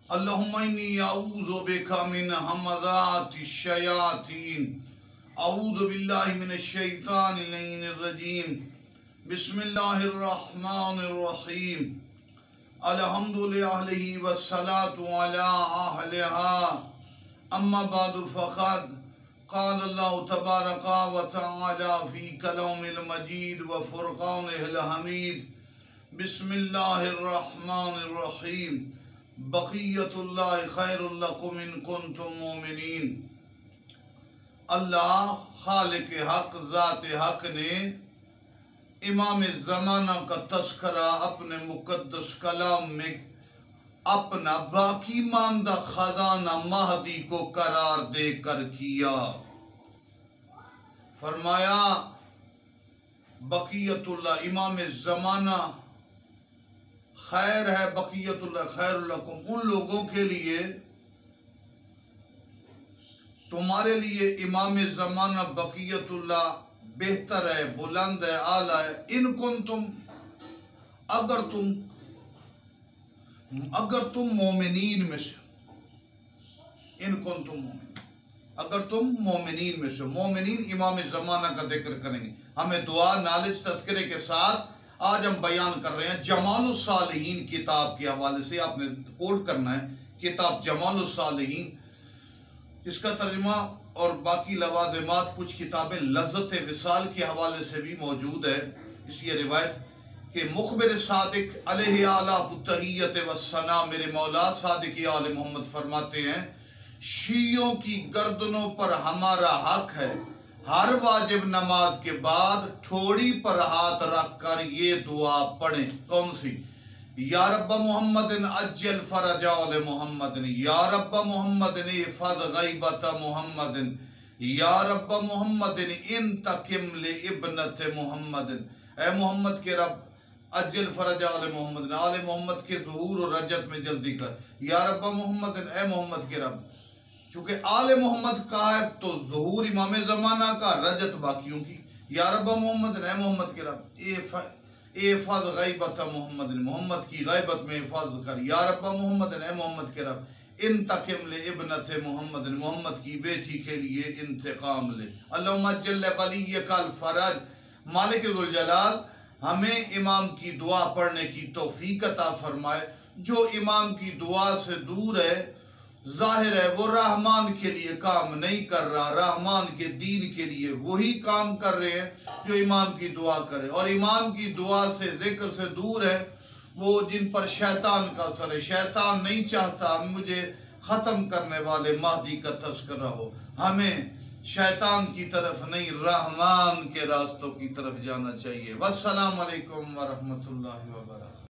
اللہم انی اعوذ بک من ہمزات الشیاطین اعوذ باللہ من الشیطان اللعین الرجیم بسم اللہ الرحمن الرحیم الحمد للہ والصلاة علی اہلہا اما بعد فقد قال اللہ تبارک و تعالی فی کلام المجید و فرقانہ الحمید بسم اللہ الرحمن الرحیم بقیت اللہ خیر لکم ان کنتم مومنین۔ اللہ خالق حق ذات حق نے امام زمانہ کا تذکرہ اپنے مقدس کلام میں اپنا باقی ماندہ خزانہ مہدی کو قرار دے کر کیا۔ فرمایا بقیت اللہ امام زمانہ خیر ہے، بقیت اللہ خیر لکم ان لوگوں کے لیے، تمہارے لیے امام زمانہ بقیت اللہ بہتر ہے، بلند ہے، اعلیٰ ہے۔ ان کنتم اگر تم مومنین میں سے، ان کنتم مومنین اگر تم مومنین میں سے، مومنین امام زمانہ کا ذکر کریں گے۔ ہمیں دعا نالج تذکرے کے ساتھ آج ہم بیان کر رہے ہیں جمال الصالحین کتاب کے حوالے سے، آپ نے کوٹ کرنا ہے کتاب جمال الصالحین، اس کا ترجمہ اور باقی لوازمات کچھ کتابیں لذت وصال کے حوالے سے بھی موجود ہے۔ اس یہ روایت کہ مخبر صادق علیہ اعلیٰ التحیت والثناء میرے مولا صادق آل محمد فرماتے ہیں، شیعوں کی گردنوں پر ہمارا حق ہے، ہر واجب نماز کے بعد ٹھوڑی پر ہاتھ رکھ کر یہ دعا پڑھیں۔ کون سی؟ یا رب محمد اجل فرج آل محمد، یا رب محمد احفظ غیبت محمد، یا رب محمد انتقم لابنت محمد۔ اے محمد کے رب اجل فرج آل محمد، آل محمد کے ظہور و رجت میں جلدی کر۔ یا رب محمد، اے محمد کے رب، چونکہ آل محمد کا ہے تو ظہور امام زمانہ کا، رجت باقیوں کی۔ یا رب محمد، اے محمد کے رب احفظ غیبت محمد، محمد کی غیبت میں حفاظت کر۔ یا رب محمد، اے محمد کے رب انتقم لابنت محمد، محمد کی بیٹی کے لیے انتقام لے۔ اللہم اجل ولیک الفرج۔ مالک ذوالجلال ہمیں امام کی دعا پڑھنے کی توفیق عطا فرمائے۔ جو امام کی دعا سے دور ہے، ظاہر ہے وہ رحمان کے لیے کام نہیں کر رہا، رحمان کے دین کے لیے وہی کام کر رہے ہیں جو امام کی دعا کرے، اور امام کی دعا سے ذکر سے دور ہے وہ جن پر شیطان کا اثر ہے۔ شیطان نہیں چاہتا مجھے ختم کرنے والے مہدی کا تذکرہ ہو، ہمیں شیطان کی طرف نہیں رحمان کے راستوں کی طرف جانا چاہیے۔ والسلام علیکم ورحمۃ اللہ وبرکاتہ۔